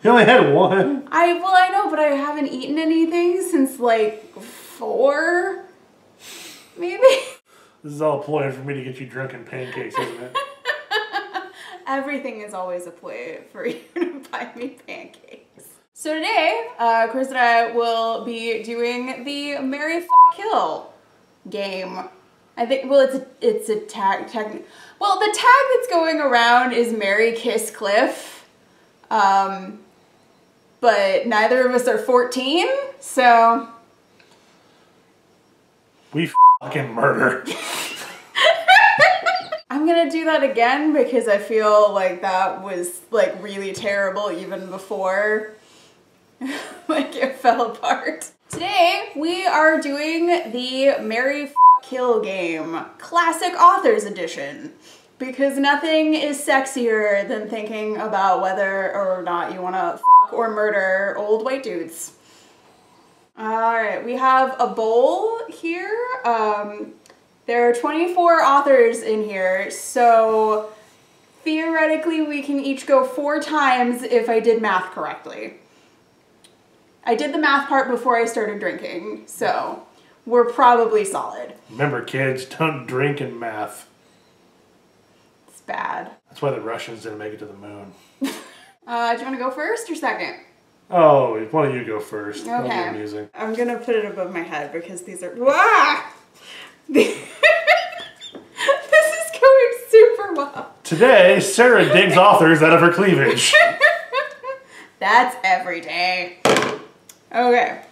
You only had one. Well, I know, but I haven't eaten anything since like 4, maybe. This is all a ploy for me to get you drunk in pancakes, isn't it? Everything is always a ploy for you to buy me pancakes. So today, Chris and I will be doing the Marry, Kill game. I think, well, it's a tag. Well, the tag that's going around is Marry, Kiss, Cliff. But neither of us are 14, so. We fucking murder. I'm gonna do that again because I feel like that was like really terrible even before like it fell apart. Today we are doing the Marry, Kill game, Classic Authors Edition, because nothing is sexier than thinking about whether or not you wanna fuck or murder old white dudes. Alright, we have a bowl here. There are 24 authors in here, so theoretically we can each go 4 times if I did math correctly. I did the math part before I started drinking, so we're probably solid. Remember, kids, don't drink in math. It's bad. That's why the Russians didn't make it to the moon. Do you want to go first or second? Oh, why don't you go first? Okay. That'll be amusing. I'm gonna put it above my head because these are... Wah! This is going super well. Today, Sarah digs authors out of her cleavage. That's every day. Okay.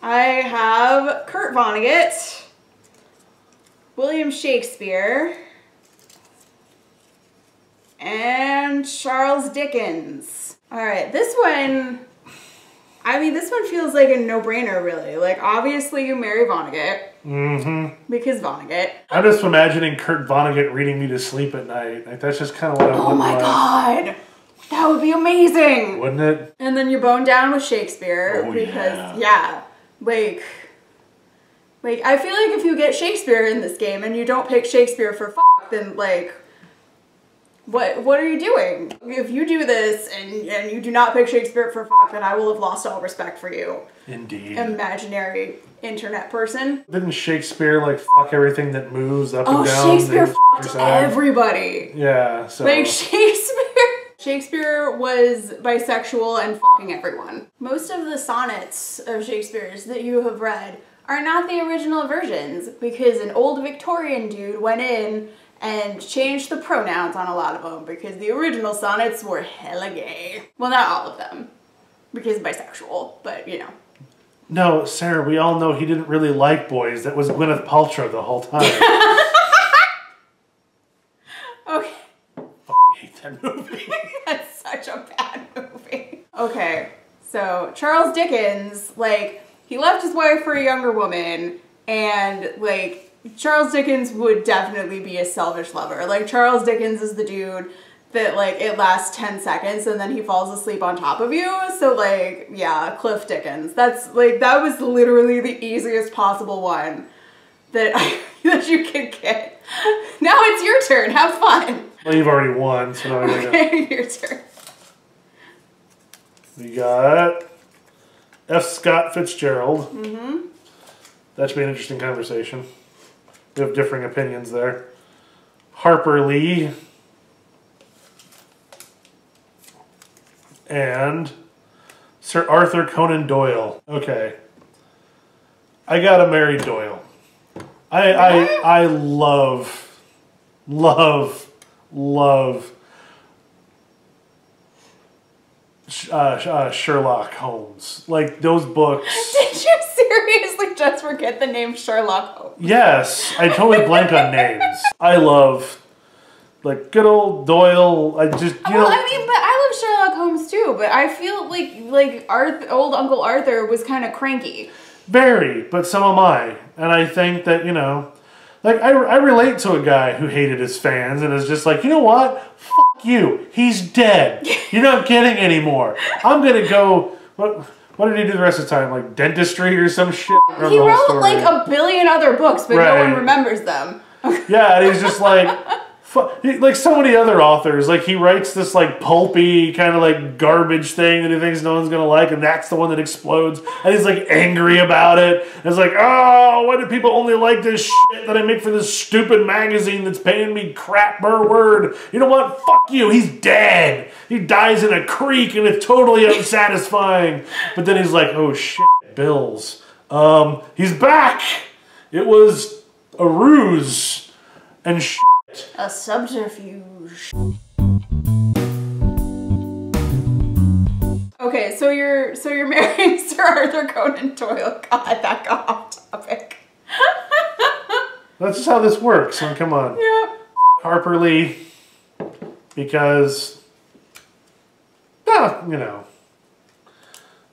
I have Kurt Vonnegut, William Shakespeare, and Charles Dickens. Alright, this one... I mean, this one feels like a no-brainer, really. Like, obviously you marry Vonnegut. Mm-hmm. Because Vonnegut. I'm just imagining Kurt Vonnegut reading me to sleep at night. Like, that's just kind of what I Oh my god! That would be amazing! Wouldn't it? And then you bone down with Shakespeare. Oh, because, yeah. Like, I feel like if you get Shakespeare in this game and you don't pick Shakespeare for fuck, then, like... What are you doing? If you do this and you do not pick Shakespeare for fuck, then I will have lost all respect for you. Indeed. Imaginary internet person. Didn't Shakespeare like fuck everything that moves up and down? Oh, Shakespeare fucked everybody. Yeah, so. Like Shakespeare was bisexual and fucking everyone. Most of the sonnets of Shakespeare's that you have read are not the original versions because an old Victorian dude went in and changed the pronouns on a lot of them because the original sonnets were hella gay. Well, not all of them, because bisexual, but you know. No, Sarah, we all know he didn't really like boys. That was Gwyneth Paltrow the whole time. Okay. I hate that movie. That's such a bad movie. Okay, so Charles Dickens, like, he left his wife for a younger woman, and like, Charles Dickens would definitely be a selfish lover. Like, Charles Dickens is the dude that, like, it lasts 10 seconds and then he falls asleep on top of you. So, like, yeah, Cliff Dickens. That's, like, that was literally the easiest possible one that that you could get. Now it's your turn. Have fun. Well, you've already won, so now we Okay, your turn. We got F. Scott Fitzgerald. Mm-hmm. That should be an interesting conversation. We have differing opinions there. Harper Lee. And Sir Arthur Conan Doyle. Okay. I gotta marry Doyle. I love Sherlock Holmes. Like, those books. Did you seriously just forget the name Sherlock Holmes? Yes, I totally blank on names. I love, like, good old Doyle. I just, you know. I mean, but I love Sherlock Holmes too, but I feel like old Uncle Arthur was kind of cranky. Very, but so am I. And I think that, you know, like, I relate to a guy who hated his fans and is just like, you know what? Fuck you. He's dead. You're not getting anymore. I'm gonna go, what did he do the rest of the time? Like dentistry or some shit? He wrote like a billion other books, but no one remembers them. Yeah, and he's just like, like so many other authors, like he writes this like pulpy kind of like garbage thing that he thinks no one's gonna like, and that's the one that explodes, and he's like angry about it. And it's like, oh, why do people only like this shit that I make for this stupid magazine that's paying me crap per word? You know what? Fuck you. He's dead. He dies in a creek, and it's totally unsatisfying. But then he's like, oh shit, bills. He's back. It was a ruse and shit. A subterfuge. Okay, so you're marrying Sir Arthur Conan Doyle. God, that got off topic. That's just how this works. So come on. Yeah. Harper Lee, because, you know,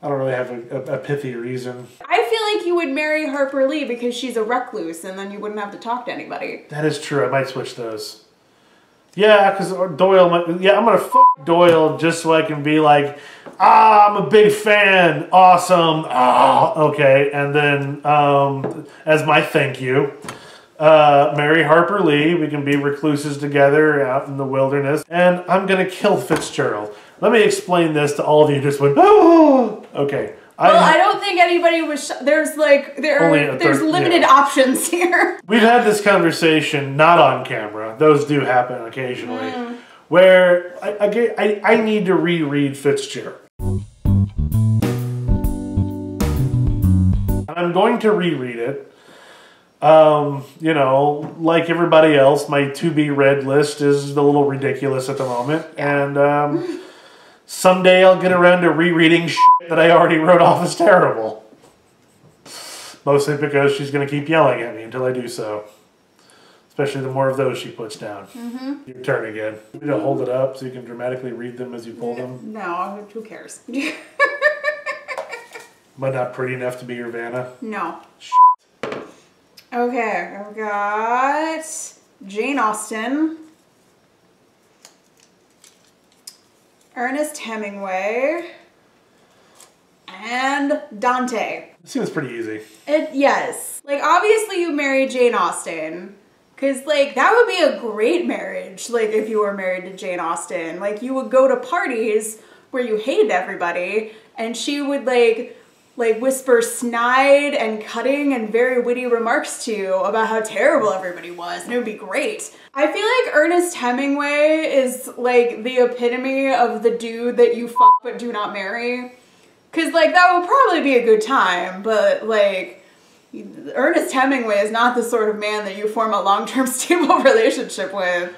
I don't really have a pithy reason. I feel like you would marry Harper Lee because she's a recluse, and then you wouldn't have to talk to anybody. That is true. I might switch those. Yeah, because Doyle might... Yeah, I'm going to fuck Doyle just so I can be like, I'm a big fan. Awesome. Okay. And then, as my thank you, marry Harper Lee. We can be recluses together out in the wilderness. And I'm going to kill Fitzgerald. Let me explain this to all of you who just went, oh! Okay. Well, I don't think anybody was. There's limited options here. We've had this conversation, not on camera. Those do happen occasionally, where I need to reread Fitzgerald. I'm going to reread it. You know, like everybody else, my to-be-read list is a little ridiculous at the moment, and someday I'll get around to rereading shit that I already wrote off as terrible. Mostly because she's going to keep yelling at me until I do so. Especially the more of those she puts down. Your turn again. You need to hold it up so you can dramatically read them as you pull them. No, who cares? Am I not pretty enough to be your Vanna? No. Okay, I've got Jane Austen, Ernest Hemingway, and Dante. It seems pretty easy. Yes. Like, obviously you marry Jane Austen, because, like, that would be a great marriage, like, if you were married to Jane Austen. Like, you would go to parties where you hated everybody, and she would, like whisper snide and cutting and very witty remarks to you about how terrible everybody was, and it would be great. I feel like Ernest Hemingway is like the epitome of the dude that you fuck but do not marry. Cause like that would probably be a good time, but like Ernest Hemingway is not the sort of man that you form a long-term stable relationship with.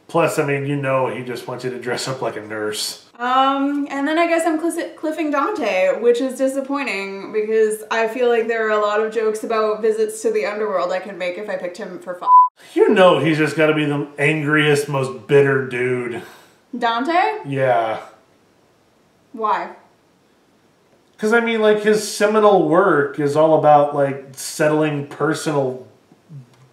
Plus, I mean, you know he just wants you to dress up like a nurse. And then I guess I'm cliffing Dante, which is disappointing because I feel like there are a lot of jokes about visits to the underworld I could make if I picked him for fun. You know he's just got to be the angriest, most bitter dude. Dante? Yeah. Why? Because, I mean, like, his seminal work is all about, like, settling personal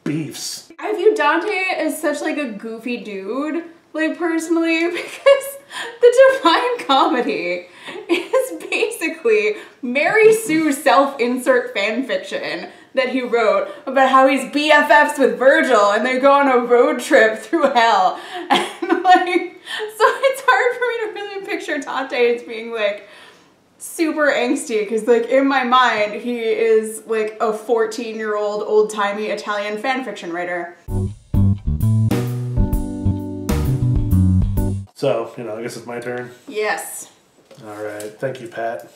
beefs. I view Dante as such, like, a goofy dude, like, personally, because the Divine Comedy is basically Mary Sue self-insert fanfiction that he wrote about how he's BFFs with Virgil and they go on a road trip through hell. And, like, so it's hard for me to really picture Dante as being, like, super angsty, because, like, in my mind, he is, like, a 14-year-old old-timey Italian fanfiction writer. So, you know, I guess it's my turn. Yes. All right. Thank you, Pat.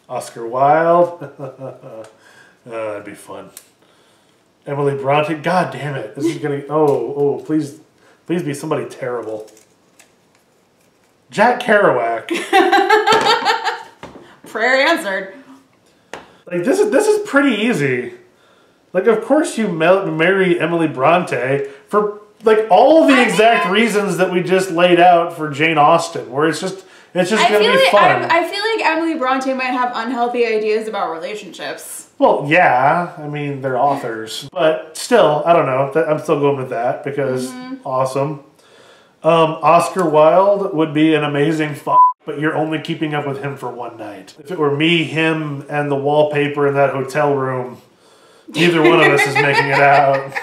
Oscar Wilde. That'd be fun. Emily Bronte. God damn it. This is going to... Oh, please be somebody terrible. Jack Kerouac. Prayer answered. Like, this is pretty easy. Like, of course you marry Emily Bronte for... like all the exact reasons that we just laid out for Jane Austen, where it's just going to be fun. I feel like Emily Bronte might have unhealthy ideas about relationships. Well, yeah, I mean, they're authors. But still, I don't know. I'm still going with that because awesome. Oscar Wilde would be an amazing fuck, but you're only keeping up with him for one night. If it were me, him, and the wallpaper in that hotel room, neither one of us is making it out.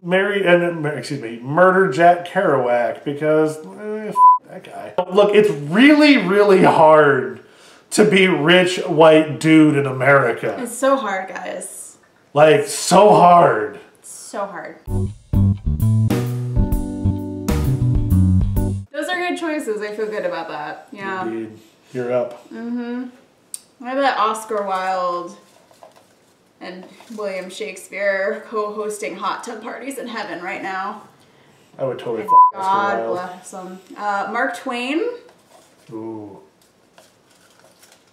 murder Jack Kerouac because f that guy. Look, it's really, really hard to be rich white dude in America. It's so hard, guys. Like, so hard. It's so hard. Those are good choices. I feel good about that. Yeah. Indeed. You're up. Mm-hmm. I bet Oscar Wilde and William Shakespeare co-hosting hot tub parties in heaven right now. I would totally And fuck God Oscar Wilde. bless them. Mark Twain. Ooh.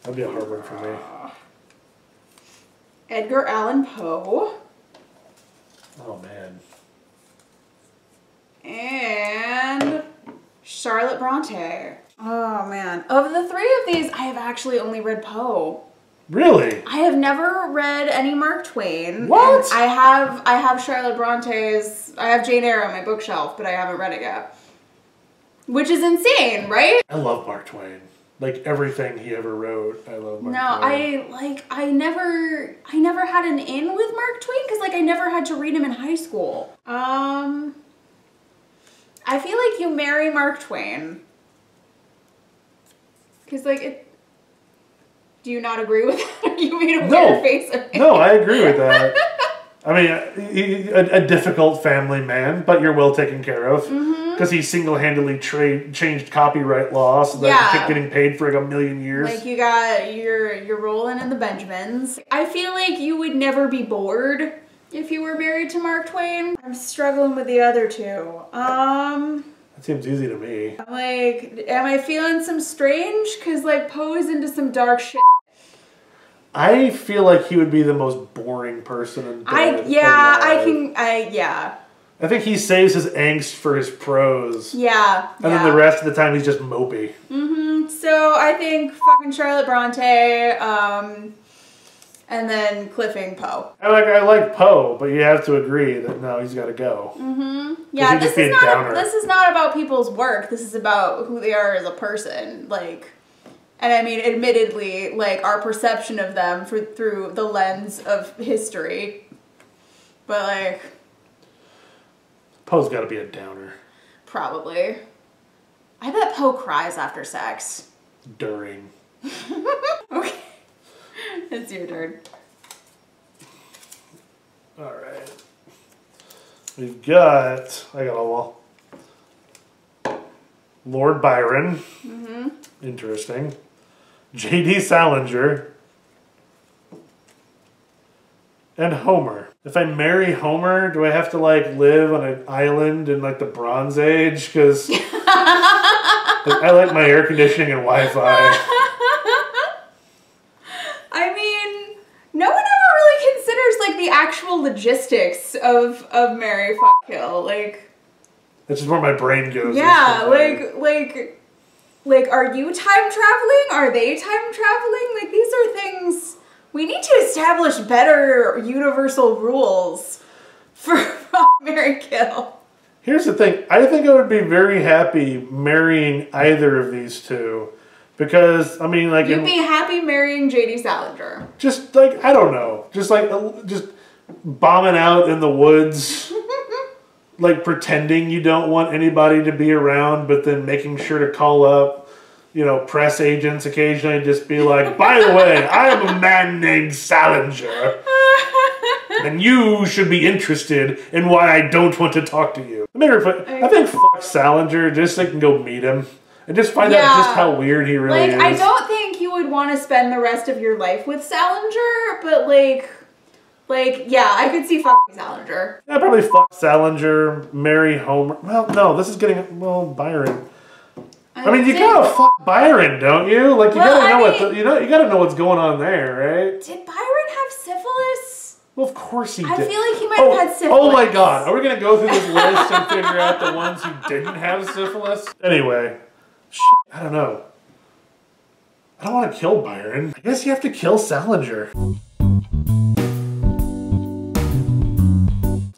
That'd be a hard one for me. Edgar Allan Poe. Oh, man. And Charlotte Bronte. Oh, man. Of the three of these, I have actually only read Poe. Really? I have never read any Mark Twain. What? I have Charlotte Bronte's, I have Jane Eyre on my bookshelf, but I haven't read it yet. Which is insane, right? I love Mark Twain. Like, everything he ever wrote, I love Mark No, Twain. I never had an in with Mark Twain because, like, I never had to read him in high school. I feel like you marry Mark Twain. Because, like, it... Do you not agree with that? You made a weird face at me. No, I agree with that. I mean, a difficult family man, but you're well taken care of. Because he single-handedly changed copyright law so that he kept getting paid for like a million years. Like, you're rolling in the Benjamins. I feel like you would never be bored if you were married to Mark Twain. I'm struggling with the other two. That seems easy to me. Like, am I feeling some strange? Because, like, Poe's into some dark shit. I feel like he would be the most boring person in I think he saves his angst for his prose. Yeah. And then the rest of the time he's just mopey. So I think fucking Charlotte Bronte, and then cliffing Poe. I like Poe, but you have to agree that no, he's got to go. Yeah, this is not about people's work. This is about who they are as a person. Like, and I mean, admittedly, like our perception of them through the lens of history. But like, Poe's got to be a downer. Probably. I bet Poe cries after sex. During. Okay. It's your turn. Alright. We've got... I got a wall. Lord Byron. Interesting. J.D. Salinger. And Homer. If I marry Homer, do I have to, like, live on an island in, like, the Bronze Age? Because I like my air conditioning and Wi-Fi. I mean, no one ever really considers, like, the actual logistics of marry, fuck, kill. Like... That's just where my brain goes. Yeah, like, are you time traveling? Are they time traveling? Like, these are things... We need to establish better universal rules for marry, kill. Here's the thing. I think I would be very happy marrying either of these two. Because, I mean, like... You'd be happy marrying J.D. Salinger. Just, like, I don't know. Just, like, just bombing out in the woods. Like, pretending you don't want anybody to be around, but then making sure to call up, you know, press agents occasionally and just be like, by the way, I am a man named Salinger. And you should be interested in why I don't want to talk to you. I think fuck Salinger just so I can go meet him. And just find out just how weird he really is. I don't think you would want to spend the rest of your life with Salinger, but like, yeah, I could see fucking Salinger. Yeah, probably fuck Salinger, marry Homer. Well, no, this is getting, well, Byron. I mean, you gotta fuck Byron, don't you? Like, you gotta know what's going on there, right? Did Byron have syphilis? Well, of course he did. I feel like he might have had syphilis. Oh my god, are we gonna go through this list and figure out the ones who didn't have syphilis? Anyway, I don't know. I don't want to kill Byron. I guess you have to kill Salinger.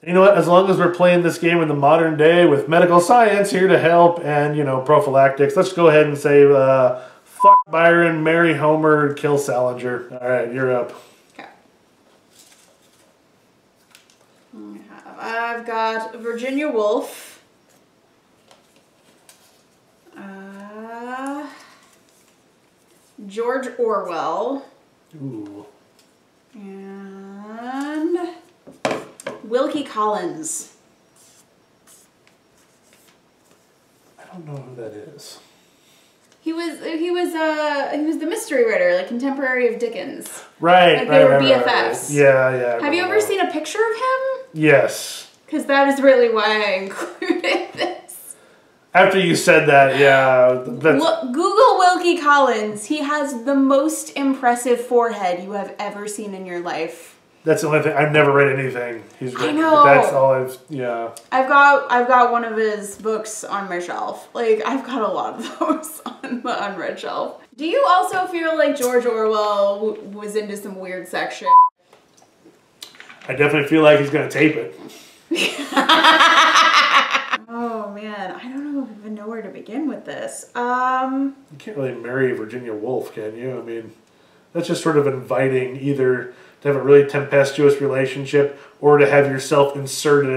You know what? As long as we're playing this game in the modern day with medical science here to help and, you know, prophylactics, let's go ahead and say, fuck Byron, marry Homer, kill Salinger. All right, you're up. Okay. I've got Virginia Woolf. George Orwell. Ooh. And Wilkie Collins. I don't know who that is. He was the mystery writer, like contemporary of Dickens. Right. Like they were BFFs. Right. Yeah. Have you ever seen a picture of him? Yes. Because that is really why I included this. After you said that, yeah. Google Wilkie Collins. He has the most impressive forehead you have ever seen in your life. That's the only thing. I've never read anything he's written. I know. But that's all yeah. I've got one of his books on my shelf. Like, I've got a lot of those on the unread shelf. Do you also feel like George Orwell was into some weird sex shit? I definitely feel like he's going to tape it. Oh man, I don't even know where to begin with this. You can't really marry Virginia Woolf, can you? I mean, that's just sort of inviting either to have a really tempestuous relationship or to have yourself inserted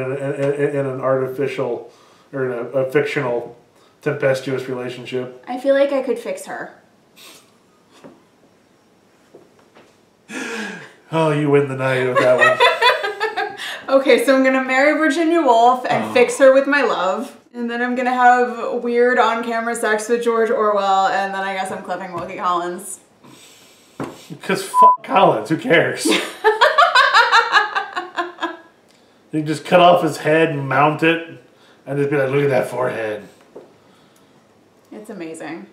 in an artificial or in a fictional tempestuous relationship. I feel like I could fix her. Oh, you win the night with that one. Okay, so I'm gonna marry Virginia Woolf and fix her with my love. And then I'm gonna have weird on-camera sex with George Orwell, and then I guess I'm clipping Wilkie Collins. Because fuck Collins, who cares? You can just cut off his head and mount it, and just be like, look at that forehead. It's amazing.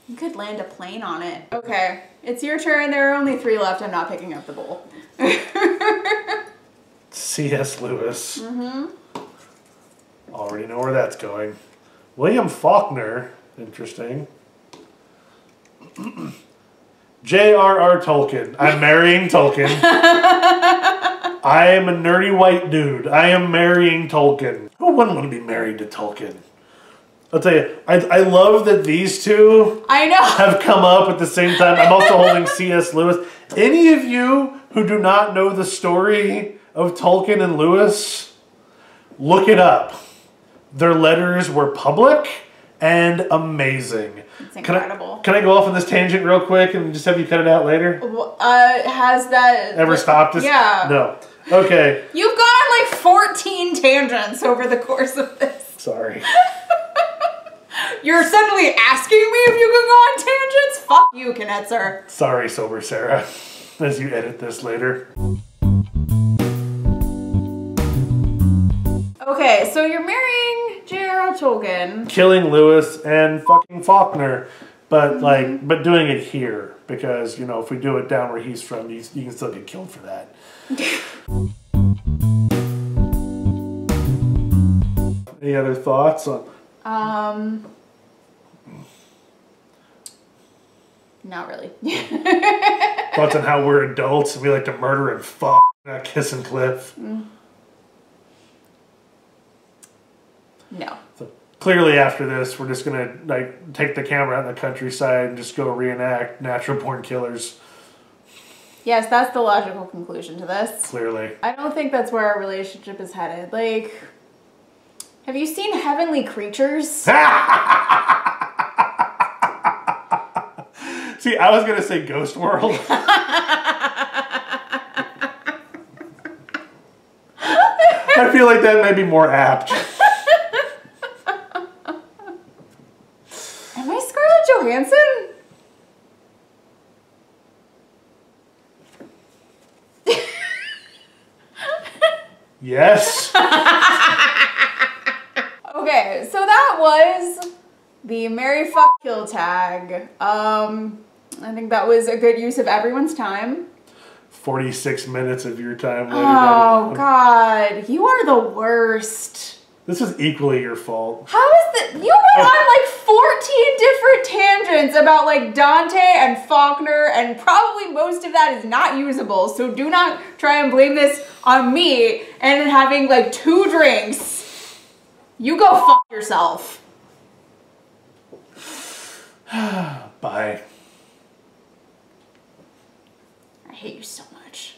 You could land a plane on it. Okay, it's your turn. There are only 3 left. I'm not picking up the bowl. C.S. Lewis. Mm-hmm. Already know where that's going. William Faulkner. Interesting. J.R.R. Tolkien. I'm marrying Tolkien. I am a nerdy white dude. I am marrying Tolkien. Who wouldn't want to be married to Tolkien? I'll tell you, I love that these two have come up at the same time. I'm also holding C.S. Lewis. Any of you who do not know the story of Tolkien and Lewis, look it up. Their letters were public and amazing. It's incredible. Can I go off on this tangent real quick and just have you cut it out later? Has that ever stopped us? Yeah. No. Okay. You've gone on like 14 tangents over the course of this. Sorry. You're suddenly asking me if you can go on tangents? Fuck you, Knetzer. Sorry, Sober Sarah, as you edit this later. Okay, so you're marrying J.R.R. Tolkien. Killing Lewis and fucking Faulkner, but but doing it here because you know if we do it down where he's from, you can still get killed for that. Any other thoughts on? Not really. Thoughts on how we're adults and we like to murder and fuck, not kiss and cliff. No. So clearly after this, we're just gonna like take the camera out in the countryside and just go reenact natural born killers. Yes, that's the logical conclusion to this. Clearly. I don't think that's where our relationship is headed. Like, have you seen Heavenly Creatures? See, I was gonna say Ghost World. I feel like that may be more apt. Am I Scarlett Johansson? Yes. Okay, so that was the Marry Fuck Kill tag. I think that was a good use of everyone's time. 46 minutes of your time later. Oh God, you are the worst. This is equally your fault. How is that? You went on like 14 different tangents about like Dante and Faulkner, and probably most of that is not usable. So do not try and blame this on me and having like 2 drinks. You go fuck yourself. Bye. I hate you so much.